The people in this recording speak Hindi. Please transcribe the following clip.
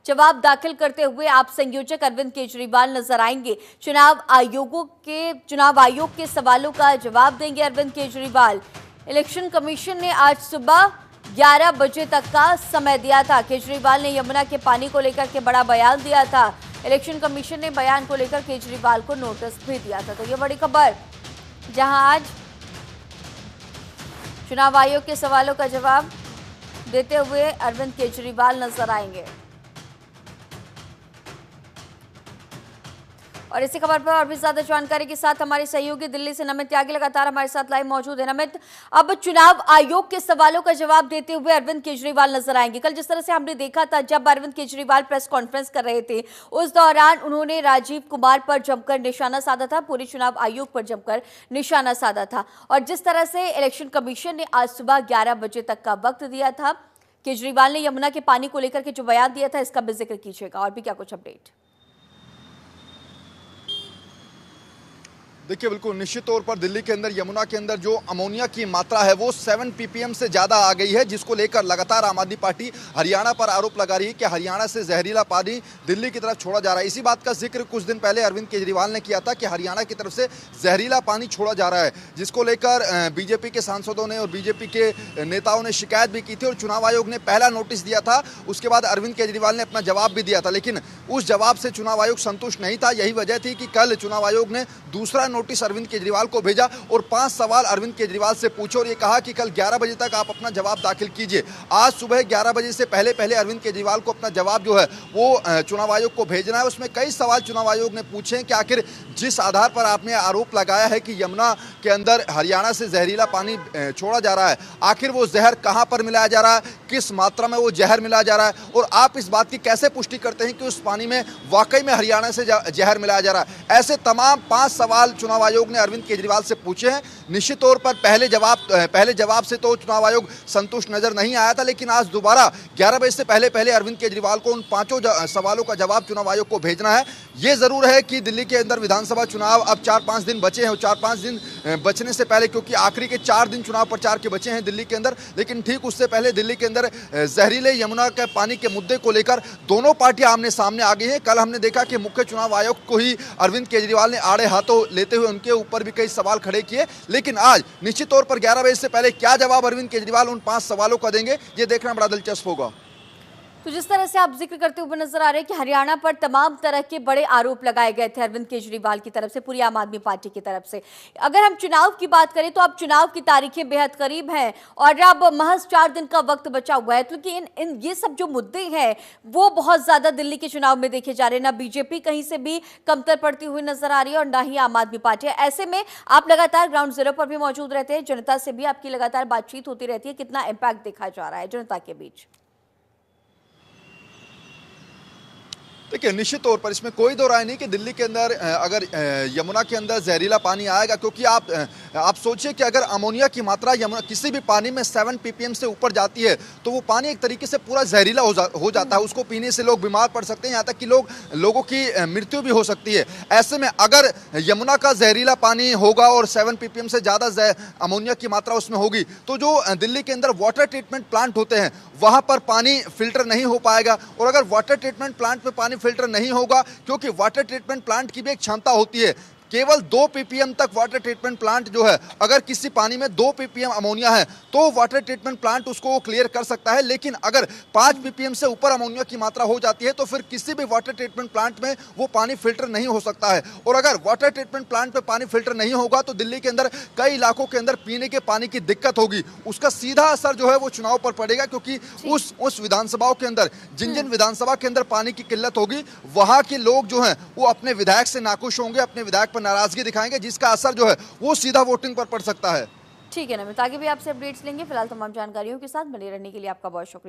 जवाब दाखिल करते हुए आप संयोजक अरविंद केजरीवाल नजर आएंगे। चुनाव आयोग के सवालों का जवाब देंगे अरविंद केजरीवाल। इलेक्शन कमीशन ने आज सुबह 11 बजे तक का समय दिया था। केजरीवाल ने यमुना के पानी को लेकर के बड़ा बयान दिया था। इलेक्शन कमीशन ने बयान को लेकर केजरीवाल को नोटिस भी दिया था। तो ये बड़ी खबर, जहां आज चुनाव आयोग के सवालों का जवाब देते हुए अरविंद केजरीवाल नजर आएंगे। और इसी खबर पर और भी ज्यादा जानकारी के साथ हमारे सहयोगी दिल्ली से नमित त्यागी लगातार हमारे साथ लाइव मौजूद है। नमित, अब चुनाव आयोग के सवालों का जवाब देते हुए अरविंद केजरीवाल नजर आएंगे। कल जिस तरह से हमने देखा था, जब अरविंद केजरीवाल प्रेस कॉन्फ्रेंस कर रहे थे, उस दौरान उन्होंने राजीव कुमार पर जमकर निशाना साधा था, पूरे चुनाव आयोग पर जमकर निशाना साधा था। और जिस तरह से इलेक्शन कमीशन ने आज सुबह 11 बजे तक का वक्त दिया था, केजरीवाल ने यमुना के पानी को लेकर के जो बयान दिया था, इसका भी जिक्र कीजिएगा और भी क्या कुछ अपडेट। देखिए, बिल्कुल निश्चित तौर पर दिल्ली के अंदर यमुना के अंदर जो अमोनिया की मात्रा है वो 7 ppm से ज़्यादा आ गई है, जिसको लेकर लगातार आम आदमी पार्टी हरियाणा पर आरोप लगा रही है कि हरियाणा से जहरीला पानी दिल्ली की तरफ छोड़ा जा रहा है। इसी बात का जिक्र कुछ दिन पहले अरविंद केजरीवाल ने किया था कि हरियाणा की तरफ से जहरीला पानी छोड़ा जा रहा है, जिसको लेकर बीजेपी के सांसदों ने और बीजेपी के नेताओं ने शिकायत भी की थी और चुनाव आयोग ने पहला नोटिस दिया था। उसके बाद अरविंद केजरीवाल ने अपना जवाब भी दिया था, लेकिन उस जवाब से चुनाव आयोग संतुष्ट नहीं था। यही वजह थी कि कल चुनाव आयोग ने दूसरा नोटिस अरविंद केजरीवाल को भेजा और 5 सवाल अरविंद केजरीवाल से पूछे और ये कहा कि कल 11 बजे तक आप अपना जवाब दाखिल कीजिए। आज सुबह 11 बजे से पहले अरविंद केजरीवाल को अपना जवाब जो है वो चुनाव आयोग को भेजना है। उसमें कई सवाल चुनाव आयोग ने पूछे हैं कि आखिर जिस आधार पर आपने आरोप लगाया है कि यमुना के अंदर हरियाणा से जहरीला पानी छोड़ा जा रहा है, आखिर वो जहर कहां पर मिलाया जा रहा है, किस मात्रा में वो जहर मिलाया जा रहा है, और आप इस बात की कैसे पुष्टि करते हैं कि उस पानी में वाकई में हरियाणा से जहर मिलाया जा रहा है। ऐसे तमाम 5 सवाल चुनाव आयोग ने अरविंद केजरीवाल से पूछे हैं। निश्चित तौर पर पहले जवाब से तो चुनाव आयोग संतुष्ट नजर नहीं आया था, लेकिन आज दोबारा 11 बजे से पहले अरविंद केजरीवाल को उन 5 सवालों का जवाब चुनाव आयोग को भेजना है। ये जरूर है कि दिल्ली के अंदर विधानसभा चुनाव अब 4-5 दिन बचे हैं और 4-5 दिन बचने से पहले, क्योंकि आखिरी के 4 दिन चुनाव प्रचार के बचे हैं दिल्ली के अंदर, लेकिन ठीक उससे पहले दिल्ली के अंदर जहरीले यमुना के पानी के मुद्दे को लेकर दोनों पार्टियां आमने सामने आ गई हैं। कल हमने देखा कि मुख्य चुनाव आयुक्त को ही अरविंद केजरीवाल ने आड़े हाथों लेते हुए उनके ऊपर भी कई सवाल खड़े किए, लेकिन आज निश्चित तौर पर 11 बजे से पहले क्या जवाब अरविंद केजरीवाल उन 5 सवालों का देंगे, ये देखना बड़ा दिलचस्प होगा। तो जिस तरह से आप जिक्र करते हुए नजर आ रहे हैं कि हरियाणा पर तमाम तरह के बड़े आरोप लगाए गए थे अरविंद केजरीवाल की तरफ से, पूरी आम आदमी पार्टी की तरफ से। अगर हम चुनाव की बात करें तो अब चुनाव की तारीखें बेहद करीब हैं और अब महज 4 दिन का वक्त बचा हुआ है, क्योंकि इन ये सब जो मुद्दे हैं वो बहुत ज्यादा दिल्ली के चुनाव में देखे जा रहे हैं। ना बीजेपी कहीं से भी कमतर पड़ती हुई नजर आ रही है और ना ही आम आदमी पार्टी। ऐसे में आप लगातार ग्राउंड जीरो पर भी मौजूद रहते हैं, जनता से भी आपकी लगातार बातचीत होती रहती है, कितना इम्पैक्ट देखा जा रहा है जनता के बीच? देखिए, निश्चित तौर पर इसमें कोई दो राय नहीं कि दिल्ली के अंदर अगर यमुना के अंदर जहरीला पानी आएगा, क्योंकि आप सोचिए कि अगर अमोनिया की मात्रा यमुना किसी भी पानी में 7 ppm से ऊपर जाती है तो वो पानी एक तरीके से पूरा जहरीला हो जाता है। उसको पीने से लोग बीमार पड़ सकते हैं, यहाँ तक कि लोगों की मृत्यु भी हो सकती है। ऐसे में अगर यमुना का जहरीला पानी होगा और 7 ppm से ज़्यादा अमोनिया की मात्रा उसमें होगी तो जो दिल्ली के अंदर वाटर ट्रीटमेंट प्लांट होते हैं वहाँ पर पानी फिल्टर नहीं हो पाएगा। और अगर वाटर ट्रीटमेंट प्लांट में पानी फिल्टर नहीं होगा, क्योंकि वाटर ट्रीटमेंट प्लांट की भी एक क्षमता होती है, केवल 2 ppm तक वाटर ट्रीटमेंट प्लांट जो है, अगर किसी पानी में 2 ppm अमोनिया है तो वाटर ट्रीटमेंट प्लांट उसको क्लियर कर सकता है। लेकिन अगर 5 ppm से ऊपर अमोनिया की मात्रा हो जाती है तो फिर किसी भी वाटर ट्रीटमेंट प्लांट में वो पानी फिल्टर नहीं हो सकता है। और अगर वाटर ट्रीटमेंट प्लांट में पानी फिल्टर नहीं होगा तो दिल्ली के अंदर कई इलाकों के अंदर पीने के पानी की दिक्कत होगी। उसका सीधा असर जो है वो चुनाव पर पड़ेगा, क्योंकि उस विधानसभाओं के अंदर जिन विधानसभा के अंदर पानी की किल्लत होगी वहां के लोग जो हैं वो अपने विधायक से नाखुश होंगे, अपने विधायक पर नाराजगी दिखाएंगे, जिसका असर जो है वो सीधा वोटिंग पर पड़ सकता है। ठीक है नमित, आगे भी आपसे अपडेट्स लेंगे। फिलहाल तमाम जानकारियों के साथ बने रहने के लिए आपका बहुत शुक्रिया।